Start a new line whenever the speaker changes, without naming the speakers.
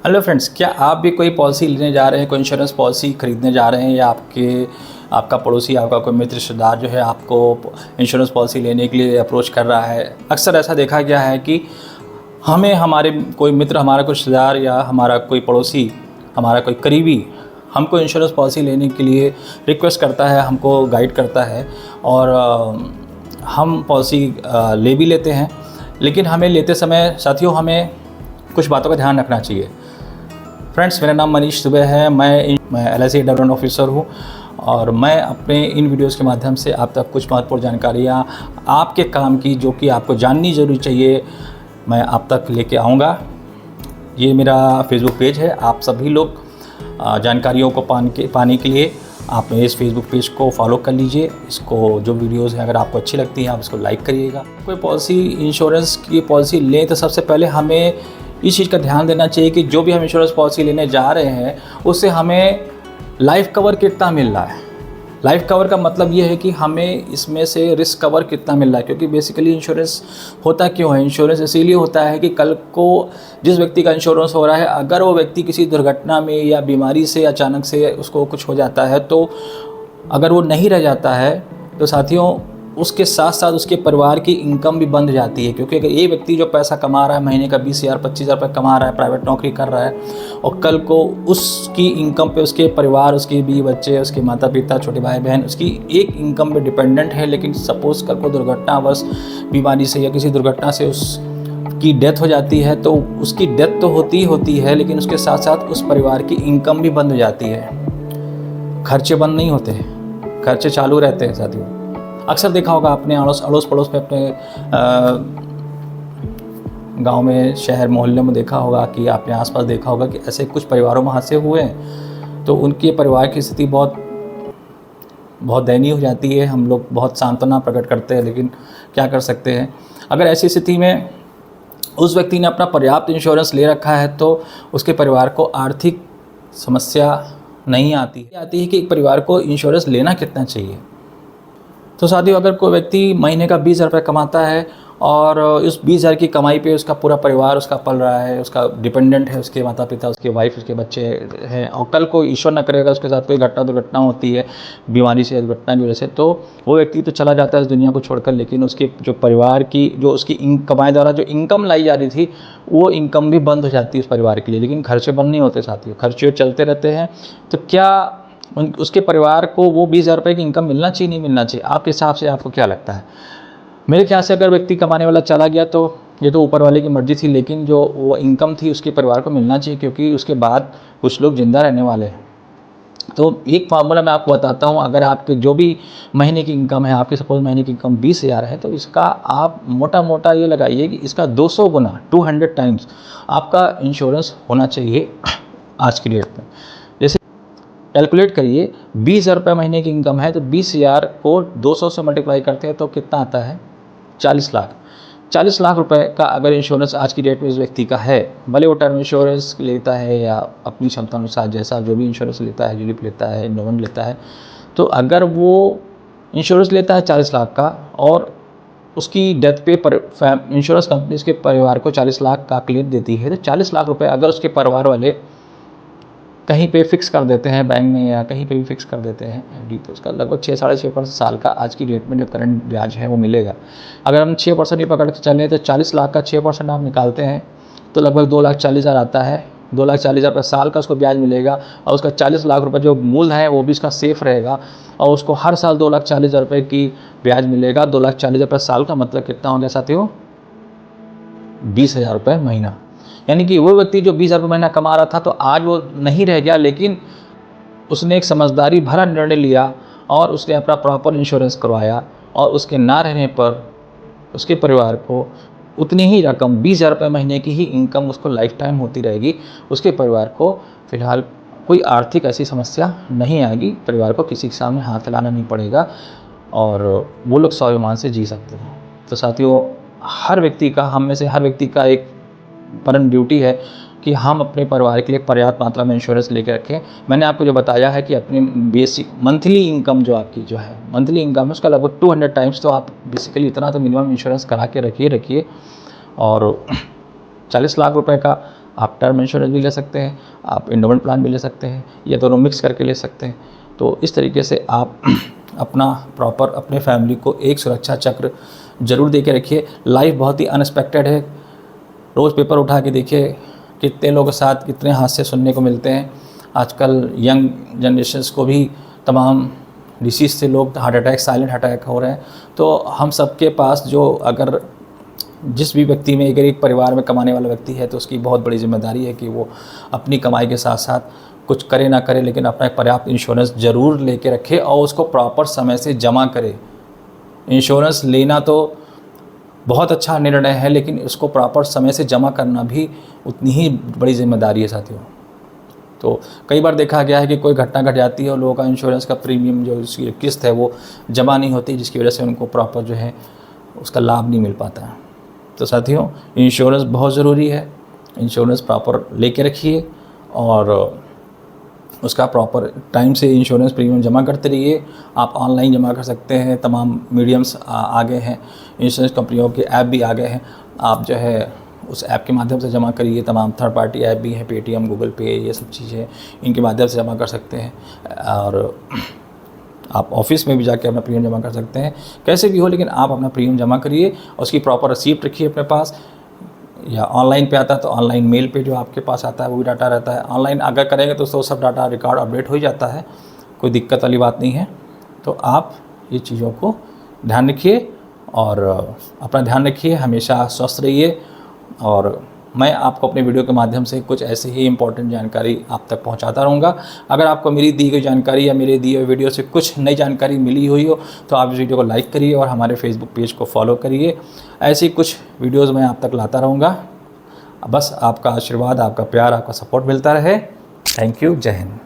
Hello friends, क्या आप भी कोई पॉलिसी लेने जा रहे हैं, कोई इंश्योरेंस पॉलिसी खरीदने जा रहे हैं, या आपका पड़ोसी, आपका कोई मित्र रिश्तेदार जो है आपको इंश्योरेंस पॉलिसी लेने के लिए अप्रोच कर रहा है। अक्सर ऐसा देखा गया है कि हमें हमारे कोई मित्र, हमारा कोई रिश्तेदार या हमारा कोई पड़ोसी, हमारा कोई करीबी हमको इंश्योरेंस पॉलिसी लेने के लिए रिक्वेस्ट करता है, हमको गाइड करता है और हम पॉलिसी ले भी लेते हैं। लेकिन हमें लेते समय साथियों हमें कुछ बातों का ध्यान रखना चाहिए। फ्रेंड्स, मेरा नाम मनीष दुबे है। मैं LIC डेवलपमेंट ऑफिसर हूँ और मैं अपने इन वीडियोज़ के माध्यम से आप तक कुछ महत्वपूर्ण जानकारियाँ आपके काम की, जो कि आपको जाननी ज़रूरी चाहिए, मैं आप तक लेके आऊँगा। ये मेरा फेसबुक पेज है। आप सभी लोग जानकारियों को पाने के लिए आप मेरे इस फेसबुक पेज को फॉलो कर लीजिए। इसको जो वीडियोज़ हैं अगर आपको अच्छी लगती हैं आप इसको लाइक करिएगा। कोई पॉलिसी, इंश्योरेंस की पॉलिसी लें तो सबसे पहले हमें इस चीज़ का ध्यान देना चाहिए कि जो भी हम इंश्योरेंस पॉलिसी लेने जा रहे हैं उससे हमें लाइफ कवर कितना मिल रहा है। लाइफ कवर का मतलब ये है कि हमें इसमें से रिस्क कवर कितना मिल रहा है, क्योंकि बेसिकली इंश्योरेंस होता क्यों है? इंश्योरेंस इसीलिए होता है कि कल को जिस व्यक्ति का इंश्योरेंस हो रहा है, अगर वो व्यक्ति किसी दुर्घटना में या बीमारी से अचानक से उसको कुछ हो जाता है, तो अगर वो नहीं रह जाता है तो साथियों उसके साथ साथ उसके परिवार की इनकम भी बंद जाती है। क्योंकि अगर ये व्यक्ति जो पैसा कमा रहा है, महीने का 20,000 25,000 रुपये कमा रहा है, प्राइवेट नौकरी कर रहा है, और कल को उसकी इनकम पे उसके परिवार, उसके बीवी बच्चे, उसके माता पिता, छोटे भाई बहन उसकी एक इनकम पे डिपेंडेंट है, लेकिन सपोज़ कल को दुर्घटनावश बीमारी से या किसी दुर्घटना से उसकी डेथ हो जाती है, तो उसकी डेथ तो होती है, लेकिन उसके साथ साथ उस परिवार की इनकम भी बंद हो जाती है। खर्चे बंद नहीं होते, खर्चे चालू रहते हैं साथियों। अक्सर देखा होगा आपने अड़ोस पड़ोस में, अपने गांव में, शहर मोहल्ले में देखा होगा कि आपने आसपास देखा होगा कि ऐसे कुछ परिवारों में हादसे हुए हैं, तो उनके परिवार की स्थिति बहुत दयनीय हो जाती है। हम लोग बहुत सांत्वना प्रकट करते हैं, लेकिन क्या कर सकते हैं। अगर ऐसी स्थिति में उस व्यक्ति ने अपना पर्याप्त इंश्योरेंस ले रखा है तो उसके परिवार को आर्थिक समस्या नहीं आती है कि एक परिवार को इंश्योरेंस लेना कितना चाहिए। तो साथियों, अगर कोई व्यक्ति महीने का 20,000 रुपये कमाता है और उस 20,000 की कमाई पे उसका पूरा परिवार उसका पल रहा है, उसका डिपेंडेंट है, उसके माता पिता, उसके वाइफ, उसके बच्चे हैं, और कल को ईश्वर न करेगा उसके साथ कोई दुर्घटना होती है, बीमारी से, दुर्घटना की वजह से, तो वो व्यक्ति तो चला जाता है इस दुनिया को छोड़कर, लेकिन उसके जो परिवार की, जो उसकी कमाई द्वारा जो इनकम लाई जा रही थी, वो इनकम भी बंद हो जाती है उस परिवार के लिए। लेकिन खर्चे बंद नहीं होते साथियों, खर्चे चलते रहते हैं। तो क्या उसके परिवार को वो 20,000 रुपये की इनकम मिलना चाहिए, नहीं मिलना चाहिए? आपके हिसाब से आपको क्या लगता है? मेरे ख्याल से अगर व्यक्ति कमाने वाला चला गया तो ये तो ऊपर वाले की मर्ज़ी थी, लेकिन जो वो इनकम थी उसके परिवार को मिलना चाहिए, क्योंकि उसके बाद कुछ लोग ज़िंदा रहने वाले हैं। तो एक फार्मूला मैं आपको बताता हूँ। अगर आपके जो भी महीने की इनकम है, आपकी सपोज महीने की इनकम 20,000 है, तो इसका आप मोटा ये लगाइए कि इसका 200 गुना, 200 टाइम्स आपका इंश्योरेंस होना चाहिए आज की डेट में। जैसे कैलकुलेट करिए, 20,000 रुपये महीने की इनकम है, तो 20,000 को 200 से मल्टीप्लाई करते हैं तो कितना आता है? 40 लाख। 40 लाख रुपए का अगर इंश्योरेंस आज की डेट में इस व्यक्ति का है, भले वो टर्म इंश्योरेंस लेता है या अपनी क्षमता अनुसार जैसा जो भी इंश्योरेंस लेता है, यूलिप लेता है, इन्नोवेंट लेता है, तो अगर वो इंश्योरेंस लेता है 40 लाख का और उसकी डेथ पे इंश्योरेंस कंपनी उसके परिवार को 40 लाख का क्लेम देती है, तो 40 लाख रुपये अगर उसके परिवार वाले कहीं पे फिक्स कर देते हैं, बैंक में या कहीं पे भी फिक्स कर देते हैं एफडी, तो उसका लगभग 6-6.5% साल का आज की डेट में जो करंट ब्याज है वो मिलेगा। अगर हम 6% ही पकड़ के चलें तो 40 लाख का 6% आप निकालते हैं तो लगभग 2,40,000 आता है। 2,40,000 रुपये साल का उसको ब्याज मिलेगा, और उसका 40 लाख रुपये जो मूल है वो भी उसका सेफ रहेगा, और उसको हर साल 2,40,000 रुपये की ब्याज मिलेगा। 2,40,000 रुपये साल का मतलब कितना हो गया साथियों? 20,000 रुपये महीना। यानी कि वो व्यक्ति जो 20,000 रुपये महीना कमा रहा था, तो आज वो नहीं रह गया, लेकिन उसने एक समझदारी भरा निर्णय लिया और उसने अपना प्रॉपर इंश्योरेंस करवाया, और उसके ना रहने पर उसके परिवार को उतनी ही रकम, 20,000 रुपये महीने की ही इनकम उसको लाइफ टाइम होती रहेगी। उसके परिवार को फ़िलहाल कोई आर्थिक ऐसी समस्या नहीं आएगी, परिवार को किसी के सामने हाथ फैलाना नहीं पड़ेगा, और वो लोग स्वाभिमान से जी सकते हैं। तो साथियों, हर व्यक्ति का, हम में से हर व्यक्ति का एक परम ड्यूटी है कि हम अपने परिवार के लिए पर्याप्त मात्रा में इंश्योरेंस लेके रखें। मैंने आपको जो बताया है कि अपनी बेसिक मंथली इनकम, जो आपकी जो है मंथली इनकम है, उसका लगभग 200 टाइम्स तो आप बेसिकली इतना तो मिनिमम इंश्योरेंस करा के रखिए। और 40 लाख रुपए का आप टर्म इंश्योरेंस भी ले सकते हैं, आप एंडोमेंट प्लान भी ले सकते हैं, ये दोनों मिक्स करके ले सकते हैं। तो इस तरीके से आप अपना प्रॉपर अपने फैमिली को एक सुरक्षा चक्र ज़रूर दे के रखिए। लाइफ बहुत ही अनएक्सपेक्टेड है। रोज़ पेपर उठा के देखिए कितने लोगों के साथ कितने हादसे सुनने को मिलते हैं। आजकल यंग जनरेशन्स को भी तमाम डिसीज़ से लोग हार्ट अटैक, साइलेंट अटैक हो रहे हैं। तो हम सबके पास जो अगर जिस भी व्यक्ति में अगर एक परिवार में कमाने वाला व्यक्ति है तो उसकी बहुत बड़ी जिम्मेदारी है कि वो अपनी कमाई के साथ साथ कुछ करे ना करे लेकिन अपना एक पर्याप्त इंश्योरेंस ज़रूर लेके रखे और उसको प्रॉपर समय से जमा करे। इंश्योरेंस लेना तो बहुत अच्छा निर्णय है लेकिन उसको प्रॉपर समय से जमा करना भी उतनी ही बड़ी जिम्मेदारी है साथियों। तो कई बार देखा गया है कि कोई घटना घट जाती है और लोगों का इंश्योरेंस का प्रीमियम जो उसकी किस्त है वो जमा नहीं होती, जिसकी वजह से उनको प्रॉपर जो है उसका लाभ नहीं मिल पाता है। तो साथियों इंश्योरेंस बहुत ज़रूरी है। इंश्योरेंस प्रॉपर लेके रखिए और उसका प्रॉपर टाइम से इंश्योरेंस प्रीमियम जमा करते रहिए। आप ऑनलाइन जमा कर सकते हैं, तमाम मीडियम्स आ गए हैं, इंश्योरेंस कंपनियों के ऐप भी आ गए हैं। आप जो है उस ऐप के माध्यम से जमा करिए। तमाम थर्ड पार्टी ऐप भी हैं, पेटीएम, गूगल पे, ये सब चीज़ें इनके माध्यम से जमा कर सकते हैं। और आप ऑफिस में भी जाके अपना प्रीमियम जमा कर सकते हैं। कैसे भी हो लेकिन आप अपना प्रीमियम जमा करिए और उसकी प्रॉपर रिसीप्ट रखिए अपने पास, या ऑनलाइन पे आता है तो ऑनलाइन मेल पे जो आपके पास आता है वो भी डाटा रहता है। ऑनलाइन अगर करेंगे तो सब डाटा रिकॉर्ड अपडेट हो ही जाता है, कोई दिक्कत वाली बात नहीं है। तो आप ये चीज़ों को ध्यान रखिए और अपना ध्यान रखिए, हमेशा स्वस्थ रहिए। और मैं आपको अपने वीडियो के माध्यम से कुछ ऐसे ही इंपॉर्टेंट जानकारी आप तक पहुंचाता रहूँगा। अगर आपको मेरी दी गई जानकारी या मेरे दिए हुए वीडियो से कुछ नई जानकारी मिली हुई हो तो आप इस वीडियो को लाइक करिए और हमारे फेसबुक पेज को फॉलो करिए। ऐसी कुछ वीडियोज़ मैं आप तक लाता रहूँगा। बस आपका आशीर्वाद, आपका प्यार, आपका सपोर्ट मिलता रहे। Thank you. जय हिंद।